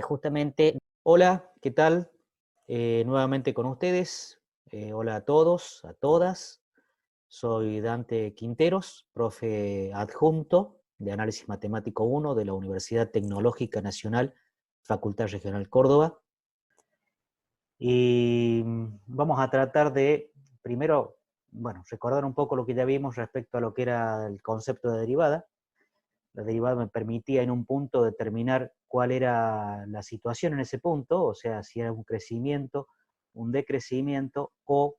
Justamente, hola, ¿qué tal? Nuevamente con ustedes. Hola a todos, a todas. Soy Dante Quinteros, profe adjunto de Análisis Matemático 1 de la Universidad Tecnológica Nacional, Facultad Regional Córdoba. Y vamos a tratar de, primero, bueno, recordar un poco lo que ya vimos respecto a lo que era el concepto de derivada. La derivada me permitía en un punto determinar cuál era la situación en ese punto, o sea, si era un crecimiento, un decrecimiento o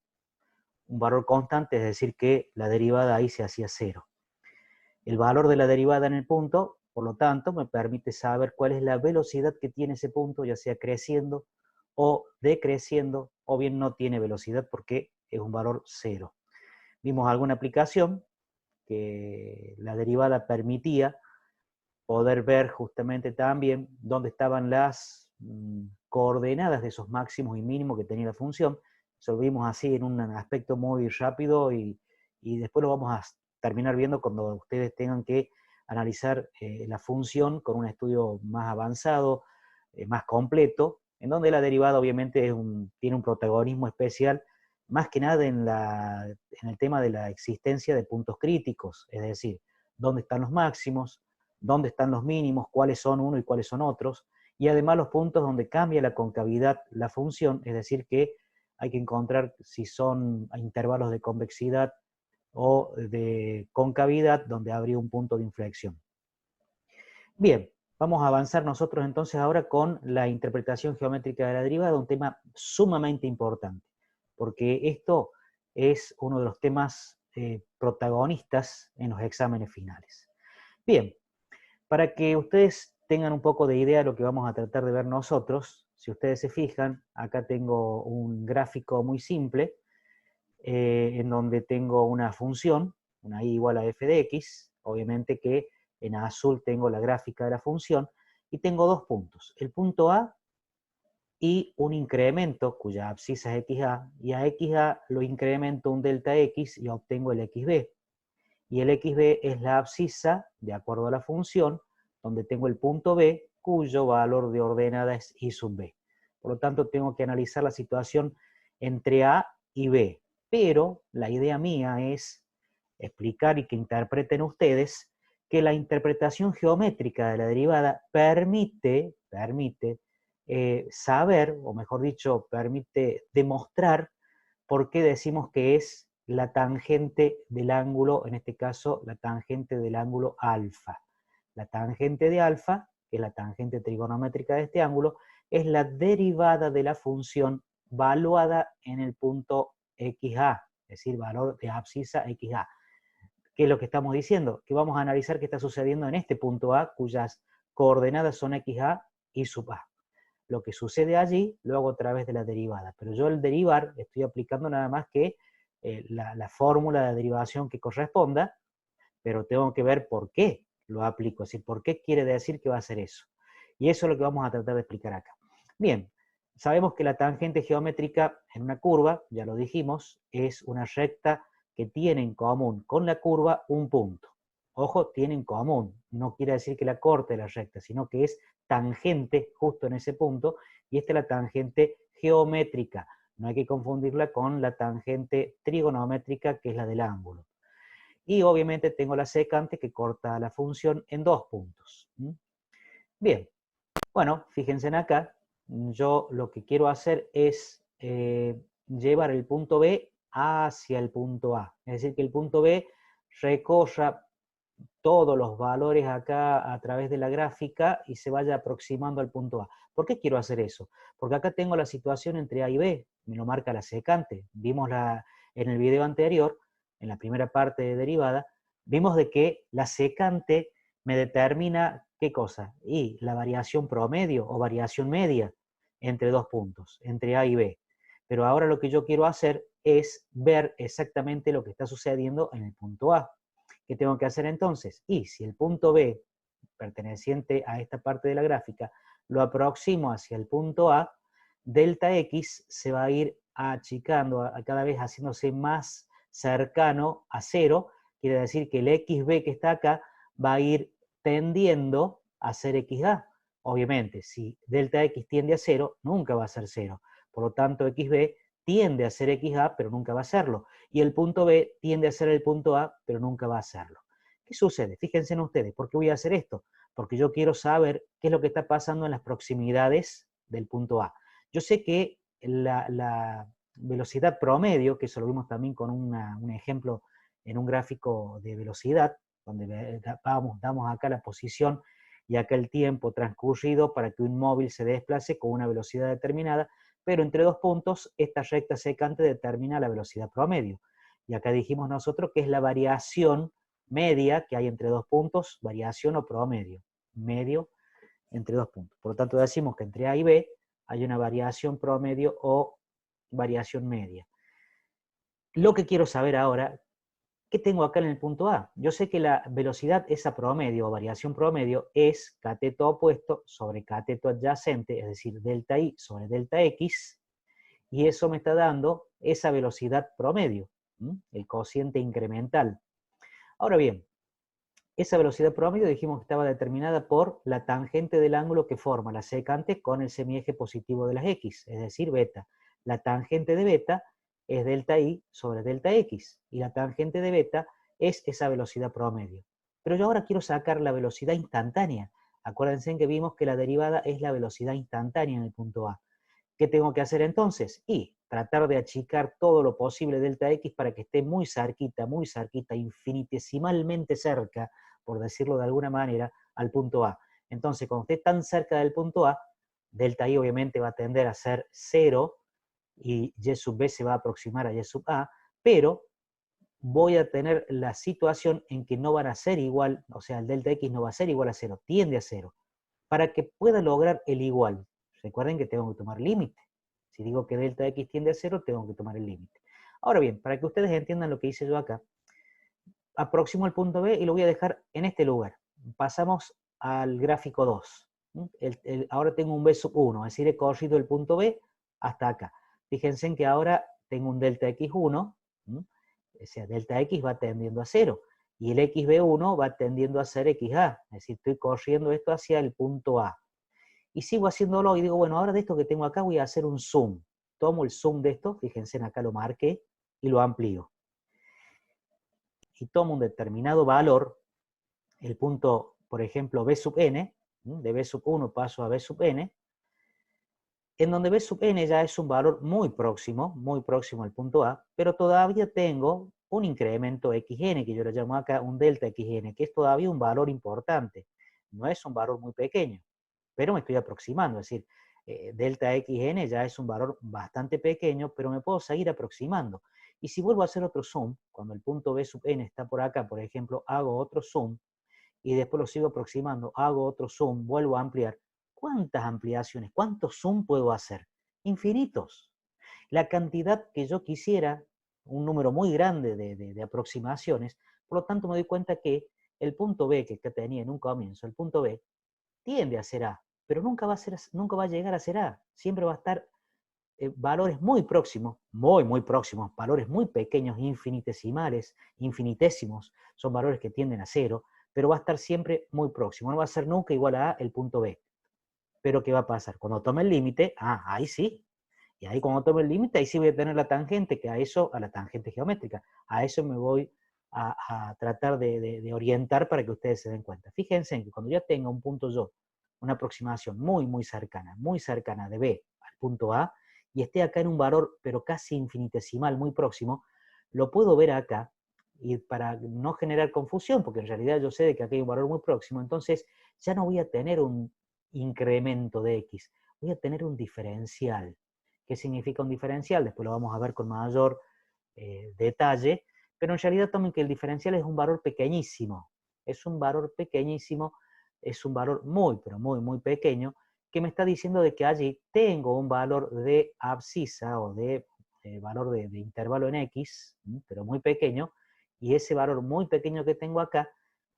un valor constante, es decir, que la derivada ahí se hacía cero. El valor de la derivada en el punto, por lo tanto, me permite saber cuál es la velocidad que tiene ese punto, ya sea creciendo o decreciendo, o bien no tiene velocidad porque es un valor cero. Vimos alguna aplicación que la derivada permitía poder ver justamente también dónde estaban las coordenadas de esos máximos y mínimos que tenía la función. Eso lo vimos así en un aspecto muy rápido y después lo vamos a terminar viendo cuando ustedes tengan que analizar la función con un estudio más avanzado, más completo, en donde la derivada obviamente tiene un protagonismo especial, más que nada en el tema de la existencia de puntos críticos, es decir, dónde están los máximos, dónde están los mínimos, cuáles son uno y cuáles son otros, y además los puntos donde cambia la concavidad la función, es decir, que hay que encontrar si son intervalos de convexidad o de concavidad donde habría un punto de inflexión. Bien, vamos a avanzar nosotros entonces ahora con la interpretación geométrica de la derivada, un tema sumamente importante, porque esto es uno de los temas protagonistas en los exámenes finales. Bien, para que ustedes tengan un poco de idea de lo que vamos a tratar de ver nosotros, si ustedes se fijan, acá tengo un gráfico muy simple, en donde tengo una función, una y igual a f de x, obviamente que en azul tengo la gráfica de la función, y tengo dos puntos, el punto A y un incremento cuya abscisa es xa, y a xa lo incremento un delta x y obtengo el xb. Y el xb es la abscisa, de acuerdo a la función, donde tengo el punto b, cuyo valor de ordenada es y sub b. Por lo tanto, tengo que analizar la situación entre a y b. Pero la idea mía es explicar y que interpreten ustedes que la interpretación geométrica de la derivada permite saber, o mejor dicho, permite demostrar por qué decimos que es la tangente del ángulo, en este caso, la tangente del ángulo alfa. La tangente de alfa, que es la tangente trigonométrica de este ángulo, es la derivada de la función valuada en el punto xa, es decir, valor de abscisa xa. ¿Qué es lo que estamos diciendo? Que vamos a analizar qué está sucediendo en este punto A, cuyas coordenadas son xa y sub A. Lo que sucede allí lo hago a través de la derivada, pero yo al derivar estoy aplicando nada más que la fórmula de derivación que corresponda, pero tengo que ver por qué lo aplico, es decir, por qué quiere decir que va a hacer eso. Y eso es lo que vamos a tratar de explicar acá. Bien, sabemos que la tangente geométrica en una curva, ya lo dijimos, es una recta que tiene en común con la curva un punto. Ojo, tiene en común, no quiere decir que la corte la recta, sino que es tangente justo en ese punto, y esta es la tangente geométrica. No hay que confundirla con la tangente trigonométrica, que es la del ángulo. Y obviamente tengo la secante que corta la función en dos puntos. Bien, bueno, fíjense en acá, yo lo que quiero hacer es llevar el punto B hacia el punto A. Es decir, que el punto B recorra todos los valores acá a través de la gráfica y se vaya aproximando al punto A. ¿Por qué quiero hacer eso? Porque acá tengo la situación entre A y B, me lo marca la secante. Vimos en el video anterior, en la primera parte de derivada, vimos de que la secante me determina, ¿qué cosa? Y la variación promedio o variación media entre dos puntos, entre A y B. Pero ahora lo que yo quiero hacer es ver exactamente lo que está sucediendo en el punto A. ¿Qué tengo que hacer entonces? Y si el punto B, perteneciente a esta parte de la gráfica, lo aproximo hacia el punto A, delta X se va a ir achicando, cada vez haciéndose más cercano a cero, quiere decir que el XB que está acá va a ir tendiendo a ser XA. Obviamente, si delta x tiende a 0, nunca va a ser 0. Por lo tanto, xb tiende a ser xa, pero nunca va a serlo. Y el punto B tiende a ser el punto A, pero nunca va a serlo. ¿Qué sucede? Fíjense en ustedes, ¿por qué voy a hacer esto? Porque yo quiero saber qué es lo que está pasando en las proximidades del punto A. Yo sé que la velocidad promedio, que eso lo vimos también con un ejemplo en un gráfico de velocidad, donde damos acá la posición y acá el tiempo transcurrido para que un móvil se desplace con una velocidad determinada, pero entre dos puntos esta recta secante determina la velocidad promedio. Y acá dijimos nosotros que es la variación media que hay entre dos puntos, variación o promedio, medio entre dos puntos. Por lo tanto decimos que entre A y B hay una variación promedio o variación media. Lo que quiero saber ahora, ¿qué tengo acá en el punto A? Yo sé que la velocidad esa promedio o variación promedio es cateto opuesto sobre cateto adyacente, es decir, delta I sobre delta X, y eso me está dando esa velocidad promedio, el cociente incremental. Ahora bien, esa velocidad promedio dijimos que estaba determinada por la tangente del ángulo que forma la secante con el semieje positivo de las X, es decir, beta. La tangente de beta es delta I sobre delta X, y la tangente de beta es esa velocidad promedio. Pero yo ahora quiero sacar la velocidad instantánea. Acuérdense que vimos que la derivada es la velocidad instantánea en el punto A. ¿Qué tengo que hacer entonces? Y tratar de achicar todo lo posible delta X para que esté muy cerquita, infinitesimalmente cerca, por decirlo de alguna manera, al punto A. Entonces, cuando esté tan cerca del punto A, delta I obviamente va a tender a ser 0 y Y sub B se va a aproximar a Y sub A, pero voy a tener la situación en que no van a ser igual, o sea, el delta X no va a ser igual a 0, tiende a 0. Para que pueda lograr el igual, recuerden que tengo que tomar límite. Si digo que delta X tiende a 0, tengo que tomar el límite. Ahora bien, para que ustedes entiendan lo que hice yo acá, aproximo el punto B y lo voy a dejar en este lugar. Pasamos al gráfico 2. Ahora tengo un B sub 1, es decir, he corrido el punto B hasta acá. Fíjense en que ahora tengo un delta X1, o sea, delta X va tendiendo a 0, y el XB1 va tendiendo a ser XA, es decir, estoy corriendo esto hacia el punto A. Y sigo haciéndolo y digo, bueno, ahora de esto que tengo acá voy a hacer un zoom. Tomo el zoom de esto, fíjense, acá lo marqué, y lo amplío. Y tomo un determinado valor, el punto, por ejemplo, B sub n, de B sub 1 paso a B sub n, en donde B sub n ya es un valor muy próximo al punto A, pero todavía tengo un incremento xn, que yo le llamo acá un delta xn, que es todavía un valor importante. No es un valor muy pequeño, pero me estoy aproximando, es decir, delta xn ya es un valor bastante pequeño, pero me puedo seguir aproximando. Y si vuelvo a hacer otro zoom, cuando el punto B sub n está por acá, por ejemplo, hago otro zoom, y después lo sigo aproximando, hago otro zoom, vuelvo a ampliar. ¿Cuántas ampliaciones, cuántos zoom puedo hacer? Infinitos. La cantidad que yo quisiera, un número muy grande de aproximaciones, por lo tanto me doy cuenta que el punto B que tenía en un comienzo, el punto B, tiende a ser A, pero nunca va a llegar a ser A. Siempre va a estar valores muy próximos, muy próximos, valores muy pequeños, infinitesimales, infinitésimos, son valores que tienden a 0, pero va a estar siempre muy próximo, no va a ser nunca igual a el punto B. Pero ¿qué va a pasar? Cuando tome el límite, ahí sí, y ahí cuando tome el límite, ahí sí voy a tener la tangente, que a la tangente geométrica, a eso me voy a tratar de orientar para que ustedes se den cuenta. Fíjense en que cuando ya tenga un punto yo, una aproximación muy cercana de B al punto A, y esté acá en un valor, pero casi infinitesimal, muy próximo, lo puedo ver acá, y para no generar confusión, porque en realidad yo sé de que aquí hay un valor muy próximo, entonces ya no voy a tener un incremento de X, voy a tener un diferencial. ¿Qué significa un diferencial? Después lo vamos a ver con mayor detalle, pero en realidad tomen que el diferencial es un valor pequeñísimo, es un valor pequeñísimo, es un valor pero muy pequeño, que me está diciendo de que allí tengo un valor de abscisa o de valor de intervalo en X, pero muy pequeño, y ese valor muy pequeño que tengo acá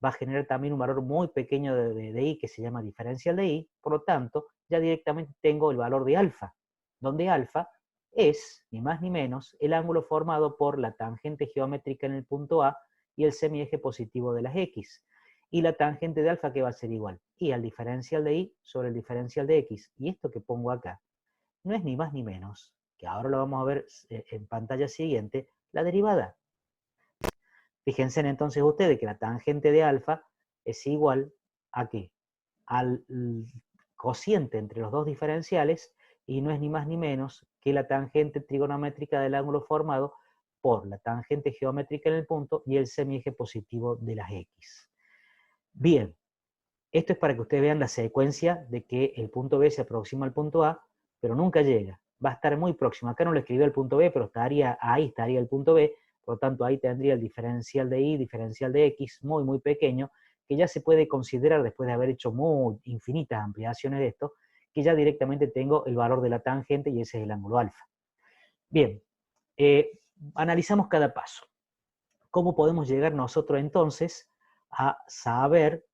va a generar también un valor muy pequeño de I que se llama diferencial de I, por lo tanto, ya directamente tengo el valor de alfa, donde alfa es, ni más ni menos, el ángulo formado por la tangente geométrica en el punto A y el semieje positivo de las X. Y la tangente de alfa, ¿qué va a ser igual? y al diferencial de y sobre el diferencial de x. Y esto que pongo acá no es ni más ni menos, que ahora lo vamos a ver en pantalla siguiente, la derivada. Fíjense entonces ustedes que la tangente de alfa es igual a ¿qué? Al cociente entre los dos diferenciales, y no es ni más ni menos que la tangente trigonométrica del ángulo formado por la tangente geométrica en el punto y el semieje positivo de las x. Bien, esto es para que ustedes vean la secuencia de que el punto B se aproxima al punto A, pero nunca llega. Va a estar muy próximo. Acá no lo escribió el punto B, pero ahí estaría el punto B, por lo tanto ahí tendría el diferencial de y, diferencial de x, muy, muy pequeño, que ya se puede considerar, después de haber hecho infinitas ampliaciones de esto, que ya directamente tengo el valor de la tangente y ese es el ángulo alfa. Bien, analizamos cada paso. ¿Cómo podemos llegar nosotros entonces a saber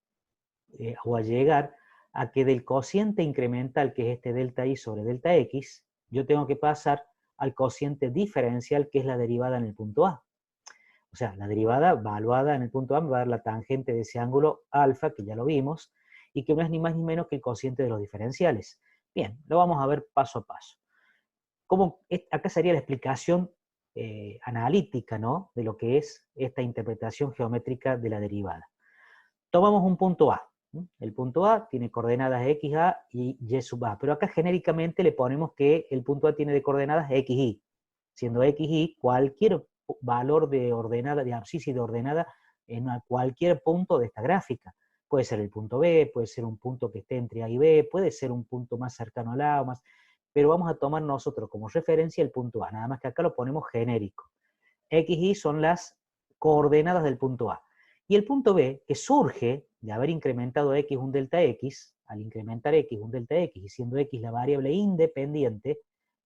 o a llegar a que del cociente incremental, que es este delta i sobre delta x, yo tengo que pasar al cociente diferencial, que es la derivada en el punto A? O sea, la derivada evaluada en el punto A me va a dar la tangente de ese ángulo alfa, que ya lo vimos, y que no es ni más ni menos que el cociente de los diferenciales. Bien, lo vamos a ver paso a paso. Acá sería la explicación analítica, ¿no?, de lo que es esta interpretación geométrica de la derivada. Tomamos un punto A. El punto A tiene coordenadas xa y y sub a, pero acá genéricamente le ponemos que el punto A tiene de coordenadas xy, siendo xy cualquier valor de ordenada, de abscisa de ordenada en cualquier punto de esta gráfica. Puede ser el punto B, puede ser un punto que esté entre A y B, puede ser un punto más cercano al A, pero vamos a tomar nosotros como referencia el punto A, nada más que acá lo ponemos genérico. XY son las coordenadas del punto A. Y el punto B, que surge de haber incrementado X un delta X, al incrementar X un delta X, y siendo X la variable independiente,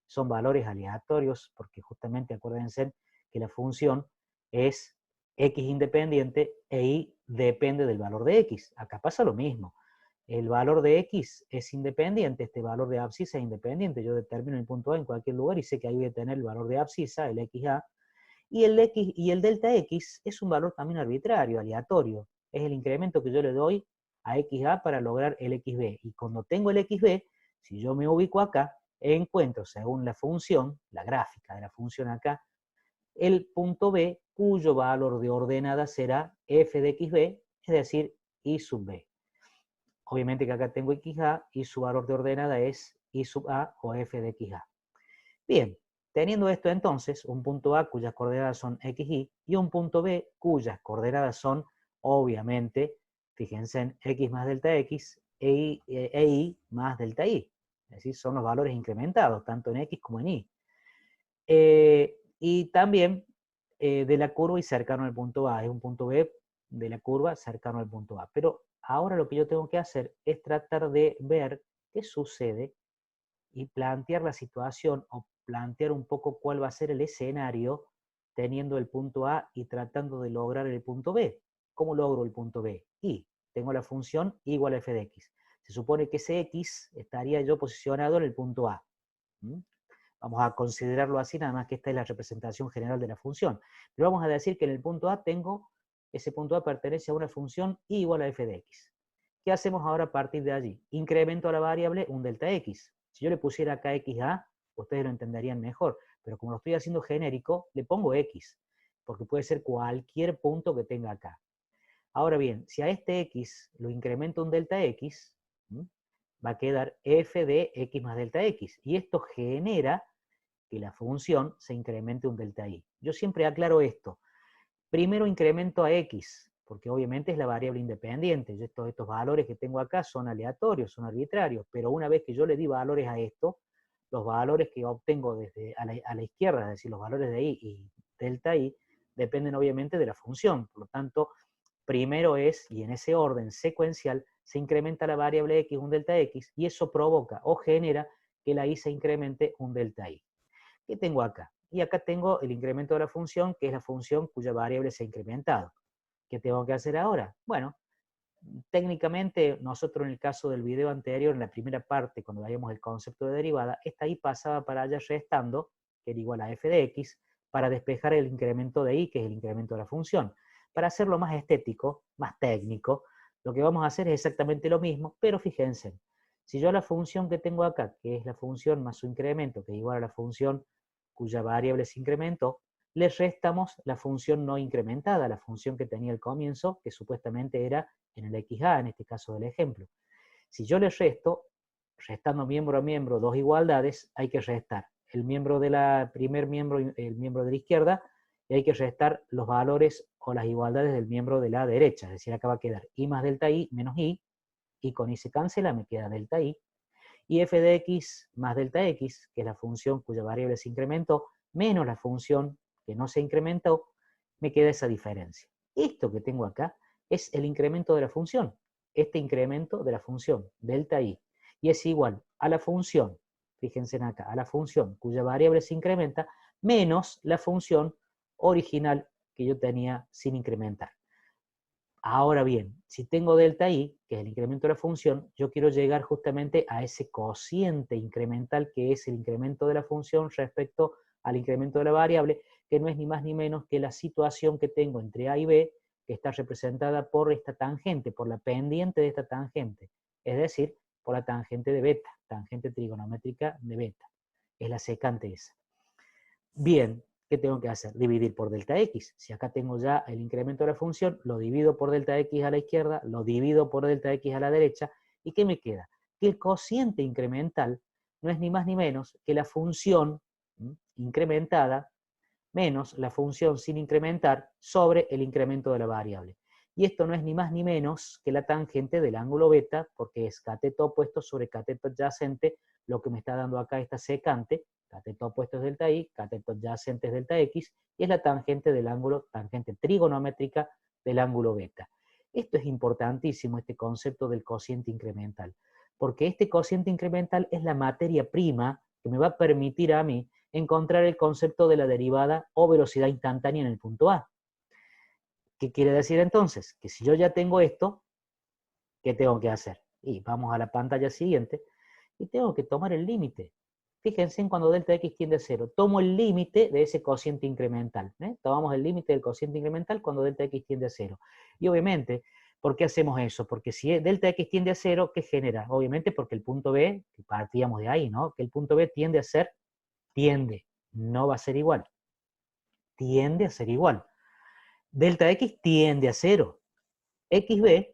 son valores aleatorios, porque justamente acuérdense que la función es X independiente e Y depende del valor de X. Acá pasa lo mismo. El valor de X es independiente, este valor de abscisa es independiente. Yo determino el punto A en cualquier lugar y sé que ahí voy a tener el valor de abscisa, el XA, y el delta X es un valor también arbitrario, aleatorio. Es el incremento que yo le doy a XA para lograr el XB. Y cuando tengo el XB, si yo me ubico acá, encuentro, según la función, la gráfica de la función acá, el punto B, cuyo valor de ordenada será f de XB, es decir, y sub B. Obviamente que acá tengo XA y su valor de ordenada es y sub A o f de XA. Bien, teniendo esto entonces, un punto A cuyas coordenadas son xy y un punto B cuyas coordenadas son, obviamente, fíjense en x más delta x e y más delta y. Es decir, son los valores incrementados, tanto en x como en y. Y también de la curva y cercano al punto A. Es un punto B de la curva cercano al punto A. Pero ahora lo que yo tengo que hacer es tratar de ver qué sucede y plantear la situación o plantear un poco cuál va a ser el escenario teniendo el punto A y tratando de lograr el punto B. ¿Cómo logro el punto B? Y tengo la función y igual a f de x. Se supone que ese x estaría yo posicionado en el punto A. Vamos a considerarlo así, nada más que esta es la representación general de la función. Pero vamos a decir que en el punto A ese punto A pertenece a una función y igual a f de x. ¿Qué hacemos ahora a partir de allí? Incremento a la variable un delta x. Si yo le pusiera acá xa, ustedes lo entenderían mejor, pero como lo estoy haciendo genérico, le pongo x, porque puede ser cualquier punto que tenga acá. Ahora bien, si a este x lo incremento un delta x, va a quedar f de x más delta x, y esto genera que la función se incremente un delta y. Yo siempre aclaro esto. Primero incremento a x, porque obviamente es la variable independiente. Estos valores que tengo acá son aleatorios, son arbitrarios, pero una vez que yo le di valores a esto, los valores que obtengo desde a la izquierda, es decir, los valores de y y delta y, dependen obviamente de la función. Por lo tanto, primero es, y en ese orden secuencial, se incrementa la variable x un delta x, y eso provoca o genera que la y se incremente un delta y. ¿Qué tengo acá? Y acá tengo el incremento de la función, que es la función cuya variable se ha incrementado. ¿Qué tengo que hacer ahora? Bueno, técnicamente nosotros en el caso del video anterior, en la primera parte, cuando veíamos el concepto de derivada, esta y pasaba para allá restando, que era igual a f de x, para despejar el incremento de y, que es el incremento de la función. Para hacerlo más estético, más técnico, Lo que vamos a hacer es exactamente lo mismo, pero fíjense, si yo a la función que tengo acá, que es la función más su incremento, que es igual a la función cuya variable se incrementó, le restamos la función no incrementada, la función que tenía al comienzo, que supuestamente era en el XA, en este caso del ejemplo. Si yo le resto, restando miembro a miembro dos igualdades, hay que restar el miembro de la primer miembro, el miembro de la izquierda, y hay que restar los valores o las igualdades del miembro de la derecha. Es decir, acá va a quedar i más delta i menos i, y con i se cancela, me queda delta i, y f de x más delta x, que es la función cuya variable se incrementó, menos la función que no se incrementó, me queda esa diferencia. Esto que tengo acá es el incremento de la función, este incremento de la función, delta i, y es igual a la función, fíjense en acá, a la función cuya variable se incrementa, menos la función original que yo tenía sin incrementar. Ahora bien, si tengo delta i, que es el incremento de la función, yo quiero llegar justamente a ese cociente incremental que es el incremento de la función respecto al incremento de la variable, que no es ni más ni menos que la situación que tengo entre a y b, que está representada por esta tangente, por la pendiente de esta tangente, es decir, por la tangente de beta, tangente trigonométrica de beta, es la secante esa. Bien, ¿qué tengo que hacer? Dividir por delta x. Si acá tengo ya el incremento de la función, lo divido por delta x a la izquierda, lo divido por delta x a la derecha, ¿y qué me queda? Que el cociente incremental no es ni más ni menos que la función incrementada menos la función sin incrementar sobre el incremento de la variable. Y esto no es ni más ni menos que la tangente del ángulo beta, porque es cateto opuesto sobre cateto adyacente, lo que me está dando acá esta secante, cateto opuesto es delta i, cateto adyacente es delta x, y es la tangente del ángulo, tangente trigonométrica del ángulo beta. Esto es importantísimo, este concepto del cociente incremental, porque este cociente incremental es la materia prima que me va a permitir a mí encontrar el concepto de la derivada o velocidad instantánea en el punto A. ¿Qué quiere decir entonces? Que si yo ya tengo esto, ¿qué tengo que hacer? Y vamos a la pantalla siguiente, y tengo que tomar el límite. Fíjense en cuando delta x tiende a 0. Tomo el límite de ese cociente incremental. Tomamos el límite del cociente incremental cuando delta x tiende a 0. Y obviamente, ¿por qué hacemos eso? Porque si delta x tiende a 0, ¿qué genera? Obviamente porque el punto B, que partíamos de ahí, ¿no? Que el punto B tiende a ser, no va a ser igual. Tiende a ser igual. Delta x tiende a 0. XB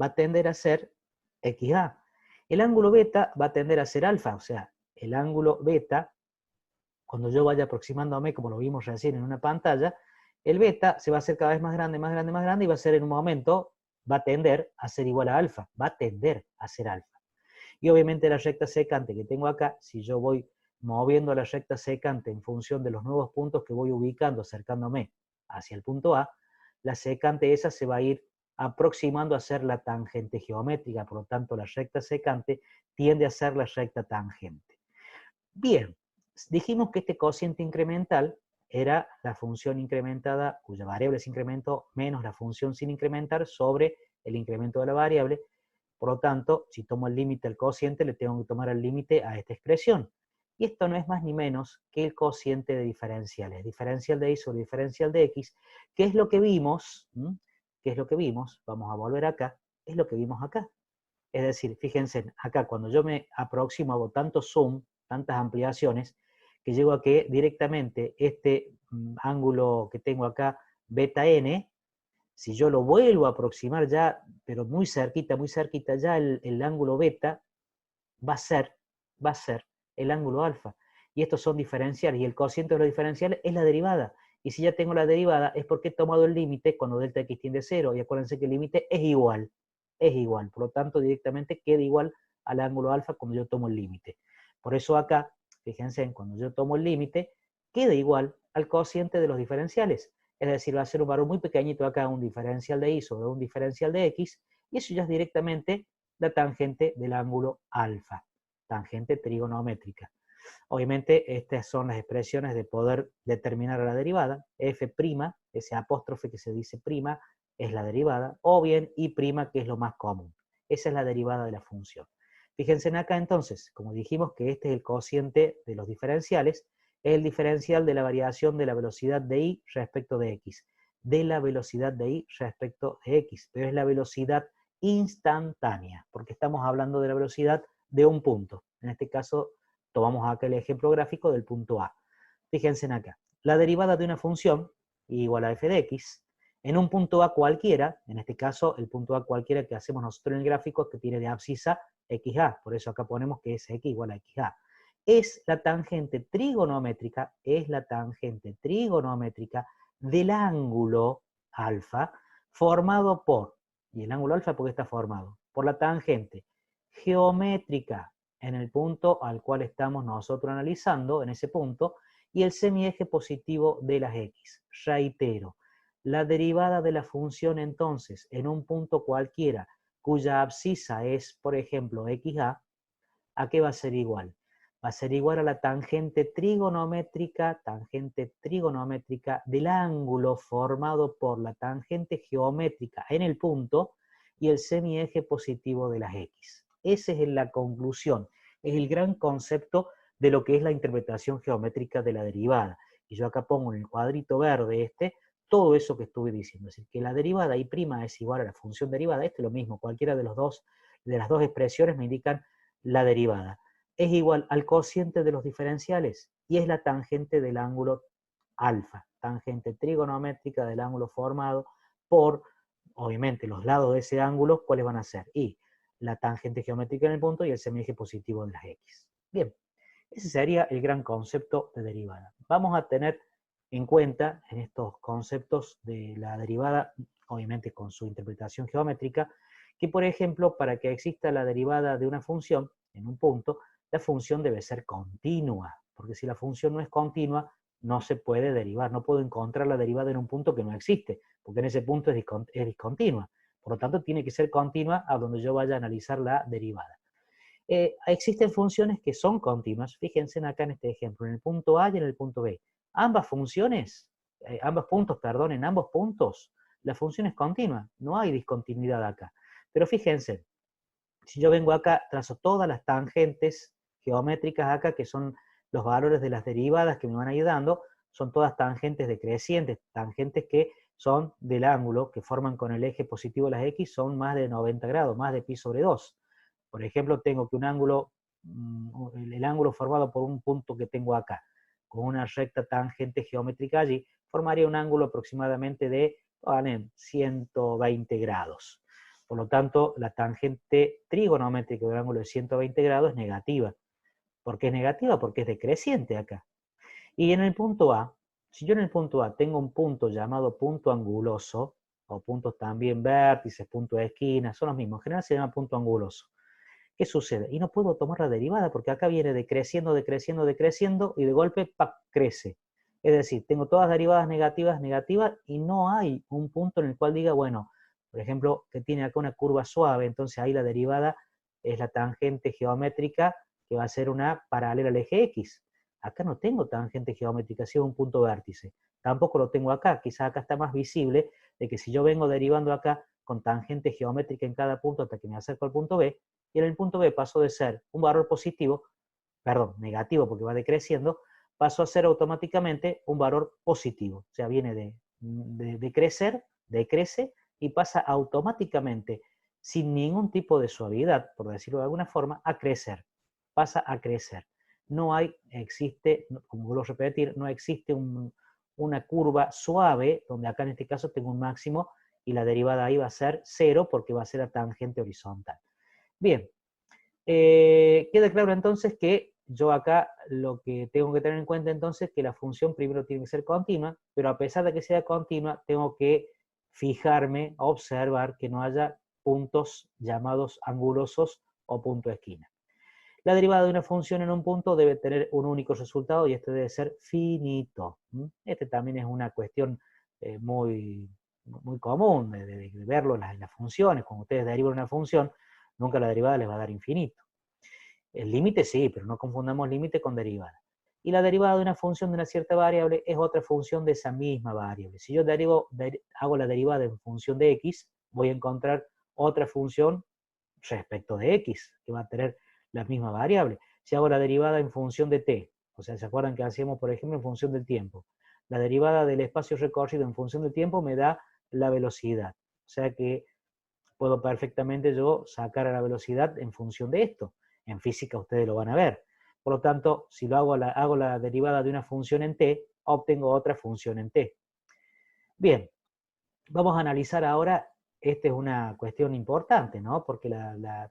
va a tender a ser XA. El ángulo beta va a tender a ser alfa, o sea, el ángulo beta, cuando yo vaya aproximándome, como lo vimos recién en una pantalla, el beta se va a hacer cada vez más grande, más grande, más grande, y va a ser en un momento, va a tender a ser igual a alfa, va a tender a ser alfa. Y obviamente la recta secante que tengo acá, si yo voy moviendo la recta secante en función de los nuevos puntos que voy ubicando, acercándome hacia el punto A, la secante esa se va a ir aproximando a ser la tangente geométrica, por lo tanto la recta secante tiende a ser la recta tangente. Bien, dijimos que este cociente incremental era la función incrementada cuya variable se incrementó menos la función sin incrementar sobre el incremento de la variable. Por lo tanto, si tomo el límite al cociente, le tengo que tomar el límite a esta expresión. Y esto no es más ni menos que el cociente de diferenciales. Diferencial de y sobre diferencial de x, que es lo que vimos, ¿qué es lo que vimos? Vamos a volver acá, es lo que vimos acá. Es decir, fíjense, acá cuando yo me aproximo, hago tanto zoom, tantas ampliaciones, que llego a que directamente este ángulo que tengo acá, beta n, si yo lo vuelvo a aproximar ya, pero muy cerquita, ya el ángulo beta va a ser el ángulo alfa. Y estos son diferenciales, y el cociente de los diferenciales es la derivada. Y si ya tengo la derivada, es porque he tomado el límite cuando delta x tiende a 0, y acuérdense que el límite es igual. Por lo tanto, directamente queda igual al ángulo alfa cuando yo tomo el límite. Por eso acá, fíjense, cuando yo tomo el límite, queda igual al cociente de los diferenciales. Es decir, va a ser un valor muy pequeñito acá, un diferencial de y sobre un diferencial de x, y eso ya es directamente la tangente del ángulo alfa, tangente trigonométrica. Obviamente, estas son las expresiones de poder determinar la derivada. F', ese apóstrofe que se dice prima, es la derivada, o bien I', que es lo más común. Esa es la derivada de la función. Fíjense en acá entonces, como dijimos que este es el cociente de los diferenciales, es el diferencial de la variación de la velocidad de I respecto de X. de la velocidad de y respecto de x, pero es la velocidad instantánea, porque estamos hablando de la velocidad de un punto. En este caso, tomamos acá el ejemplo gráfico del punto A. Fíjense en acá. La derivada de una función igual a f de x, en un punto A cualquiera, en este caso el punto A cualquiera que hacemos nosotros en el gráfico es que tiene de abscisa XA, por eso acá ponemos que es X igual a XA. Es la tangente trigonométrica del ángulo alfa formado por, y el ángulo alfa ¿por qué está formado? Por la tangente geométrica en el punto al cual estamos nosotros analizando, en ese punto, y el semieje positivo de las X. Reitero, la derivada de la función entonces en un punto cualquiera cuya abscisa es, por ejemplo, XA, ¿a qué va a ser igual? Va a ser igual a la tangente trigonométrica del ángulo formado por la tangente geométrica en el punto y el semieje positivo de las X. Esa es la conclusión, es el gran concepto de lo que es la interpretación geométrica de la derivada. Y yo acá pongo en el cuadrito verde todo eso que estuve diciendo. Es decir, que la derivada y' es igual a la función derivada, es lo mismo, cualquiera de las dos expresiones me indican la derivada. Es igual al cociente de los diferenciales y es la tangente del ángulo alfa, tangente trigonométrica del ángulo formado por, obviamente, los lados de ese ángulo, ¿cuáles van a ser? Y la tangente geométrica en el punto y el semieje positivo de las X. Bien, ese sería el gran concepto de derivada. Vamos a tener en cuenta en estos conceptos de la derivada, obviamente con su interpretación geométrica, que por ejemplo, para que exista la derivada de una función en un punto, la función debe ser continua, porque si la función no es continua, no se puede derivar, no puedo encontrar la derivada en un punto que no existe, porque en ese punto es discontinua. Por lo tanto, tiene que ser continua a donde yo vaya a analizar la derivada. Existen funciones que son continuas, fíjense acá en este ejemplo, en el punto A y en el punto B. Ambos puntos, en ambos puntos, la función es continua, no hay discontinuidad acá. Pero fíjense, si yo vengo acá, trazo todas las tangentes geométricas acá, que son los valores de las derivadas que me van ayudando, son todas tangentes decrecientes, tangentes que son del ángulo, que forman con el eje positivo de las X, son más de 90 grados, más de pi sobre 2. Por ejemplo, tengo que un ángulo, el ángulo formado por un punto que tengo acá, con una recta tangente geométrica allí, formaría un ángulo aproximadamente de 120 grados. Por lo tanto, la tangente trigonométrica del ángulo de 120 grados es negativa. ¿Por qué es negativa? Porque es decreciente acá. Y en el punto A, si yo en el punto A tengo un punto llamado punto anguloso, o puntos también vértices, punto de esquina, son los mismos, en general se llama punto anguloso. ¿Qué sucede? Y no puedo tomar la derivada porque acá viene decreciendo, decreciendo, decreciendo y de golpe ¡pac!, crece. Es decir, tengo todas derivadas negativas, negativas y no hay un punto en el cual diga, bueno, por ejemplo, que tiene acá una curva suave, entonces ahí la derivada es la tangente geométrica que va a ser una paralela al eje X. Acá no tengo tangente geométrica, si es un punto vértice. Tampoco lo tengo acá, quizás acá está más visible de que si yo vengo derivando acá con tangente geométrica en cada punto hasta que me acerco al punto B, y en el punto B pasó de ser un valor positivo, perdón, negativo porque va decreciendo, pasó a ser automáticamente un valor positivo. O sea, viene de crecer, decrece y pasa automáticamente, sin ningún tipo de suavidad, por decirlo de alguna forma, a crecer. Pasa a crecer. No existe, como vuelvo a repetir, no existe una curva suave, donde acá en este caso tengo un máximo y la derivada ahí va a ser 0 porque va a ser la tangente horizontal. Bien, queda claro entonces que yo acá lo que tengo que tener en cuenta entonces es que la función primero tiene que ser continua, pero a pesar de que sea continua, tengo que fijarme, observar que no haya puntos llamados angulosos o punto de esquina. La derivada de una función en un punto debe tener un único resultado y este debe ser finito. Este también es una cuestión muy común de verlo en las funciones. Cuando ustedes derivan una función, nunca la derivada les va a dar infinito. El límite sí, pero no confundamos límite con derivada. Y la derivada de una función de una cierta variable es otra función de esa misma variable. Si yo hago la derivada en función de x, voy a encontrar otra función respecto de x, que va a tener la misma variable. Si hago la derivada en función de t, o sea, ¿se acuerdan que hacíamos, por ejemplo, en función del tiempo? la derivada del espacio recorrido en función del tiempo me da la velocidad. O sea que puedo perfectamente yo sacar a la velocidad en función de esto. En física ustedes lo van a ver. Por lo tanto, si lo hago la derivada de una función en t, obtengo otra función en t. Bien, vamos a analizar ahora, esta es una cuestión importante, ¿no? Porque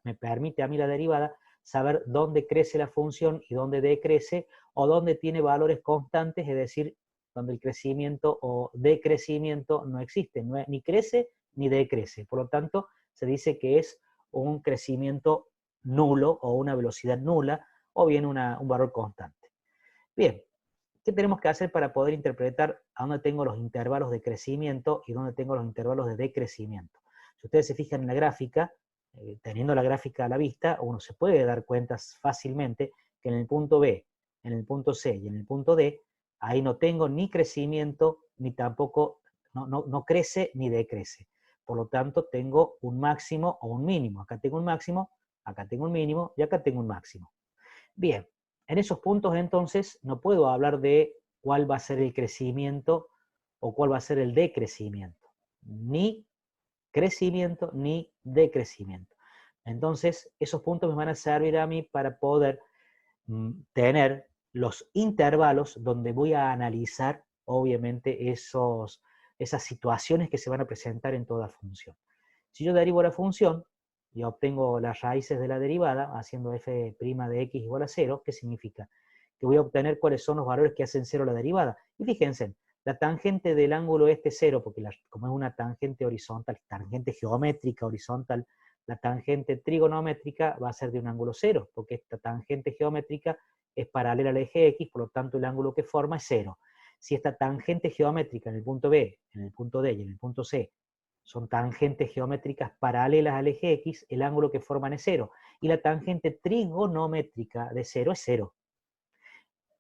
me permite a mí la derivada saber dónde crece la función y dónde decrece, o dónde tiene valores constantes, es decir, donde el crecimiento o decrecimiento no existe, ni crece ni decrece. Por lo tanto, se dice que es un crecimiento nulo o una velocidad nula, o bien un valor constante. Bien, ¿qué tenemos que hacer para poder interpretar a dónde tengo los intervalos de crecimiento y dónde tengo los intervalos de decrecimiento? Si ustedes se fijan en la gráfica, teniendo la gráfica a la vista, uno se puede dar cuenta fácilmente que en el punto B, en el punto C y en el punto D, ahí no tengo ni crecimiento, ni tampoco, no crece ni decrece. Por lo tanto, tengo un máximo o un mínimo. Acá tengo un máximo, acá tengo un mínimo y acá tengo un máximo. Bien, en esos puntos entonces no puedo hablar de cuál va a ser el crecimiento o cuál va a ser el decrecimiento. Ni crecimiento ni decrecimiento. Entonces, esos puntos me van a servir a mí para poder tener los intervalos donde voy a analizar, obviamente, esas situaciones que se van a presentar en toda función. Si yo derivo la función y obtengo las raíces de la derivada, haciendo f' de x igual a 0, ¿qué significa? Que voy a obtener cuáles son los valores que hacen 0 la derivada. Y fíjense, la tangente del ángulo este 0, porque como es una tangente horizontal, tangente geométrica horizontal, la tangente trigonométrica va a ser de un ángulo 0, porque esta tangente geométrica es paralela al eje X, por lo tanto el ángulo que forma es 0. Si esta tangente geométrica en el punto B, en el punto D y en el punto C son tangentes geométricas paralelas al eje X, el ángulo que forman es 0. Y la tangente trigonométrica de 0 es 0.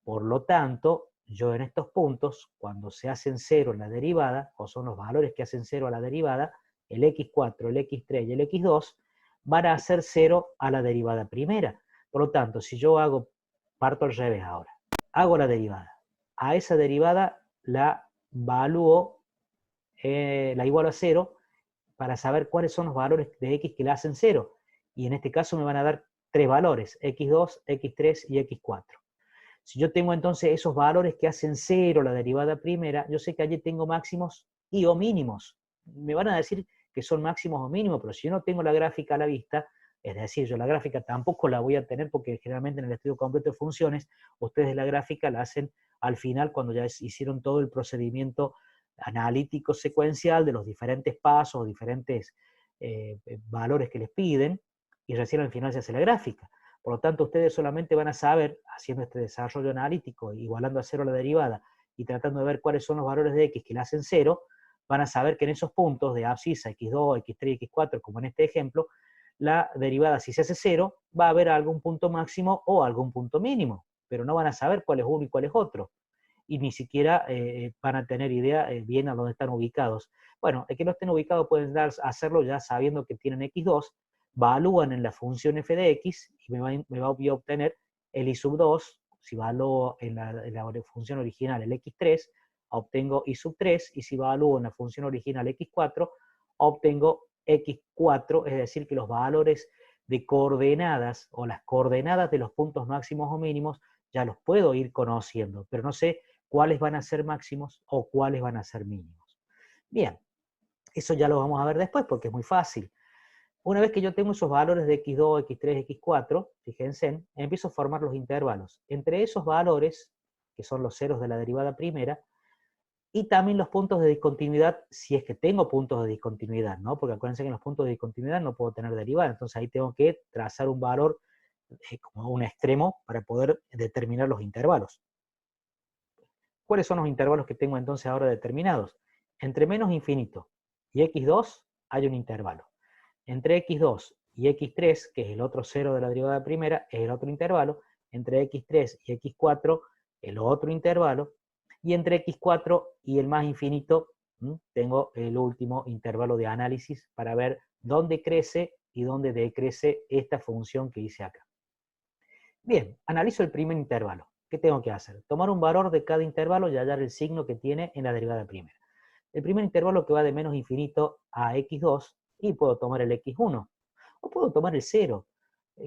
Por lo tanto, yo en estos puntos, cuando se hacen 0 en la derivada, o son los valores que hacen 0 a la derivada, el x4, el x3 y el x2, van a hacer 0 a la derivada primera. Por lo tanto, si yo parto al revés ahora, hago la derivada. A esa derivada la evalúo, la igualo a 0, para saber cuáles son los valores de x que la hacen 0. Y en este caso me van a dar 3 valores, x2, x3 y x4. Si yo tengo entonces esos valores que hacen 0 la derivada primera, yo sé que allí tengo máximos y o mínimos. Me van a decir que son máximos o mínimos, pero si yo no tengo la gráfica a la vista, es decir, yo la gráfica tampoco la voy a tener porque generalmente en el estudio completo de funciones, ustedes la gráfica la hacen al final cuando ya hicieron todo el procedimiento analítico secuencial de los diferentes pasos, diferentes valores que les piden, y recién al final se hace la gráfica. Por lo tanto, ustedes solamente van a saber, haciendo este desarrollo analítico, igualando a 0 la derivada y tratando de ver cuáles son los valores de x que le hacen 0, van a saber que en esos puntos de abscisa, x2, x3 y x4, como en este ejemplo, la derivada, si se hace 0, va a haber algún punto máximo o algún punto mínimo, pero no van a saber cuál es uno y cuál es otro. Y ni siquiera van a tener idea bien a dónde están ubicados. Bueno, el que no estén ubicados pueden hacerlo ya sabiendo que tienen x2, evalúan en la función f de x y me va a obtener el i sub 2, si evalúo en la función original el x3, obtengo i sub 3, y si evalúo en la función original x4, obtengo x4, es decir, que los valores de coordenadas o las coordenadas de los puntos máximos o mínimos ya los puedo ir conociendo, pero no sé cuáles van a ser máximos o cuáles van a ser mínimos. Bien, eso ya lo vamos a ver después porque es muy fácil. Una vez que yo tengo esos valores de x2, x3, x4, fíjense, empiezo a formar los intervalos. Entre esos valores, que son los ceros de la derivada primera, y también los puntos de discontinuidad, si es que tengo puntos de discontinuidad, ¿no? Porque acuérdense que en los puntos de discontinuidad no puedo tener derivada, entonces ahí tengo que trazar un valor como un extremo para poder determinar los intervalos. ¿Cuáles son los intervalos que tengo entonces ahora determinados? Entre menos infinito y x2 hay un intervalo. Entre x2 y x3, que es el otro cero de la derivada primera, es el otro intervalo. Entre x3 y x4, el otro intervalo. Y entre x4 y el más infinito, tengo el último intervalo de análisis para ver dónde crece y dónde decrece esta función que hice acá. Bien, analizo el primer intervalo. ¿Qué tengo que hacer? Tomar un valor de cada intervalo y hallar el signo que tiene en la derivada primera. El primer intervalo que va de menos infinito a x2, y puedo tomar el x1, o puedo tomar el 0.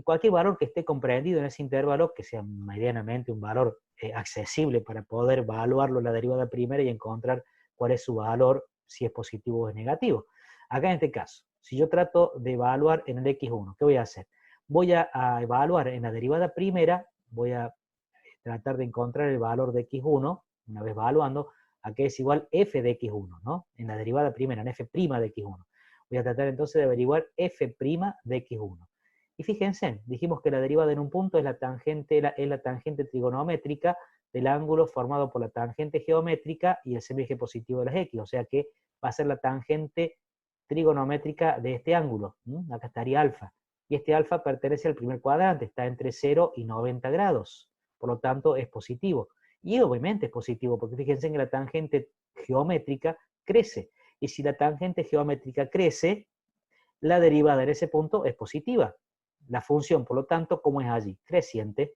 Cualquier valor que esté comprendido en ese intervalo, que sea medianamente un valor accesible para poder evaluarlo en la derivada primera y encontrar cuál es su valor, si es positivo o es negativo. Acá en este caso, si yo trato de evaluar en el x1, ¿qué voy a hacer? Voy a evaluar en la derivada primera, voy a tratar de encontrar el valor de x1, una vez evaluando, a que es igual f de x1, ¿no? En la derivada primera, en f' de x1. Voy a tratar entonces de averiguar f' de x1. Y fíjense, dijimos que la derivada en un punto es la tangente trigonométrica del ángulo formado por la tangente geométrica y el semieje positivo de las x, o sea que va a ser la tangente trigonométrica de este ángulo. Acá estaría alfa. Y este alfa pertenece al primer cuadrante, está entre 0 y 90 grados. Por lo tanto, es positivo. Y obviamente es positivo, porque fíjense que la tangente geométrica crece. Y si la tangente geométrica crece, la derivada en ese punto es positiva. La función, por lo tanto, ¿cómo es allí? Creciente,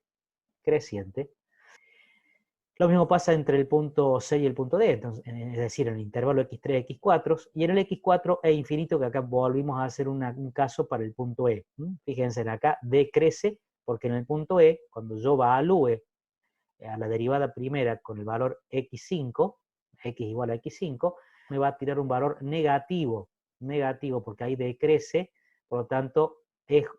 creciente. Lo mismo pasa entre el punto C y el punto D, entonces, es decir, en el intervalo x3 y x4, y en el x4 es infinito, que acá volvimos a hacer un caso para el punto E. Fíjense, acá D crece, porque en el punto E, cuando yo evalúe a la derivada primera con el valor x5, x igual a x5, me va a tirar un valor negativo, porque ahí decrece, por lo tanto,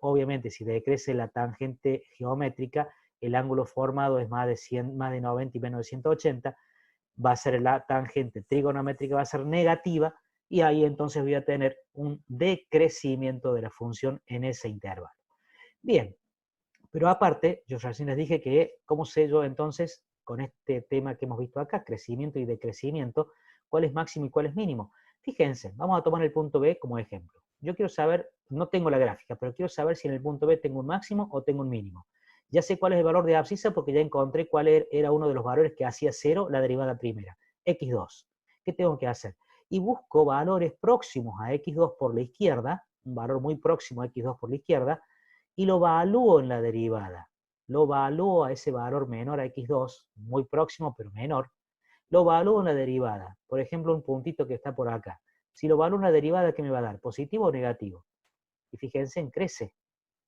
obviamente si decrece la tangente geométrica, el ángulo formado es más de 90 y menos de 180, va a ser la tangente trigonométrica, va a ser negativa, y ahí entonces voy a tener un decrecimiento de la función en ese intervalo. Bien, pero aparte, yo recién les dije que, ¿cómo sé yo entonces, con este tema que hemos visto acá, crecimiento y decrecimiento, cuál es máximo y cuál es mínimo? Fíjense, vamos a tomar el punto B como ejemplo. Yo quiero saber, no tengo la gráfica, pero quiero saber si en el punto B tengo un máximo o tengo un mínimo. Ya sé cuál es el valor de abscisa porque ya encontré cuál era uno de los valores que hacía 0 la derivada primera, x2. ¿Qué tengo que hacer? Y busco valores próximos a x2 por la izquierda, un valor muy próximo a x2 por la izquierda, y lo evalúo en la derivada. Lo evalúo a ese valor menor a x2, muy próximo pero menor, lo evalúo en la derivada. Por ejemplo, un puntito que está por acá. Si lo evalúo en la derivada, ¿qué me va a dar? ¿Positivo o negativo? Y fíjense, crece.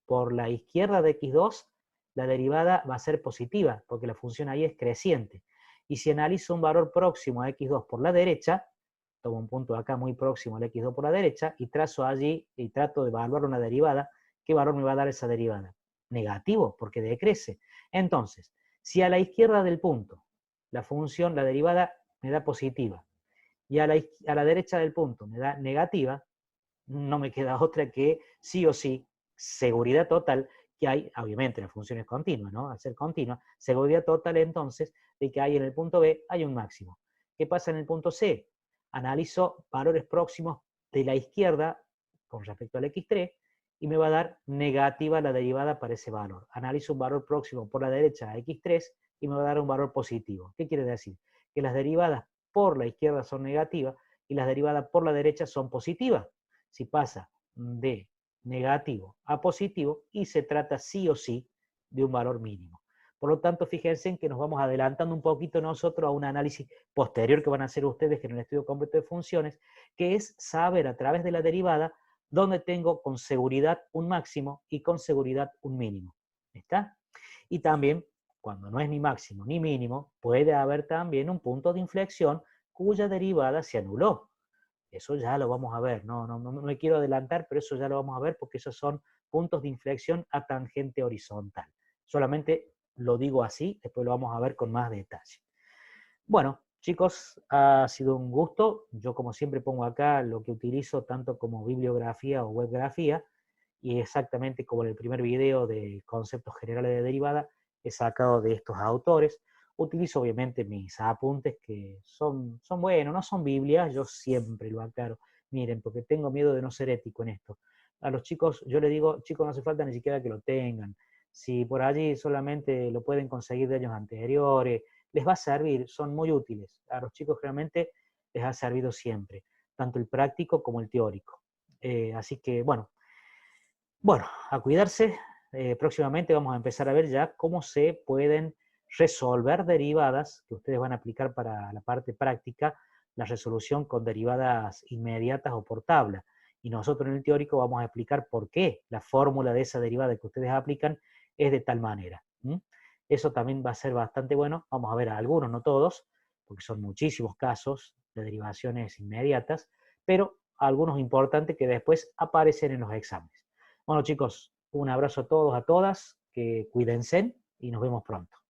Por la izquierda de x2, la derivada va a ser positiva, porque la función ahí es creciente. Y si analizo un valor próximo a x2 por la derecha, tomo un punto acá muy próximo al x2 por la derecha, y trazo allí, y trato de evaluar una derivada, ¿qué valor me va a dar esa derivada? Negativo, porque decrece. Entonces, si a la izquierda del punto la función, la derivada, me da positiva, y a la derecha del punto me da negativa, no me queda otra que sí o sí, seguridad total, que hay, obviamente la función es continua, ¿no? Al ser continua, seguridad total entonces de que hay en el punto B, hay un máximo. ¿Qué pasa en el punto C? Analizo valores próximos de la izquierda con respecto al x3 y me va a dar negativa la derivada para ese valor. Analizo un valor próximo por la derecha a x3 y me va a dar un valor positivo. ¿Qué quiere decir? Que las derivadas por la izquierda son negativas y las derivadas por la derecha son positivas. Si pasa de negativo a positivo y se trata sí o sí de un valor mínimo. Por lo tanto, fíjense en que nos vamos adelantando un poquito nosotros a un análisis posterior que van a hacer ustedes en el estudio completo de funciones, que es saber a través de la derivada dónde tengo con seguridad un máximo y con seguridad un mínimo. ¿Está? Y también, cuando no es ni máximo ni mínimo, puede haber también un punto de inflexión cuya derivada se anuló. Eso ya lo vamos a ver, no me quiero adelantar, pero eso ya lo vamos a ver porque esos son puntos de inflexión a tangente horizontal. Solamente lo digo así, después lo vamos a ver con más detalle. Bueno, chicos, ha sido un gusto. Yo como siempre pongo acá lo que utilizo tanto como bibliografía o webgrafía, y exactamente como en el primer video de conceptos generales de derivada, he sacado de estos autores. Utilizo obviamente mis apuntes que son buenos, no son Biblias, yo siempre lo aclaro. Miren, porque tengo miedo de no ser ético en esto. A los chicos, yo les digo, chicos, no hace falta ni siquiera que lo tengan. Si por allí solamente lo pueden conseguir de años anteriores, les va a servir, son muy útiles. A los chicos realmente les ha servido siempre, tanto el práctico como el teórico. Así que, bueno, a cuidarse. Próximamente vamos a empezar a ver ya cómo se pueden resolver derivadas que ustedes van a aplicar para la parte práctica, la resolución con derivadas inmediatas o por tabla. Y nosotros en el teórico vamos a explicar por qué la fórmula de esa derivada que ustedes aplican es de tal manera. Eso también va a ser bastante bueno. Vamos a ver a algunos, no todos, porque son muchísimos casos de derivaciones inmediatas, pero algunos importantes que después aparecen en los exámenes. Bueno, chicos, un abrazo a todos, a todas, que cuídense y nos vemos pronto.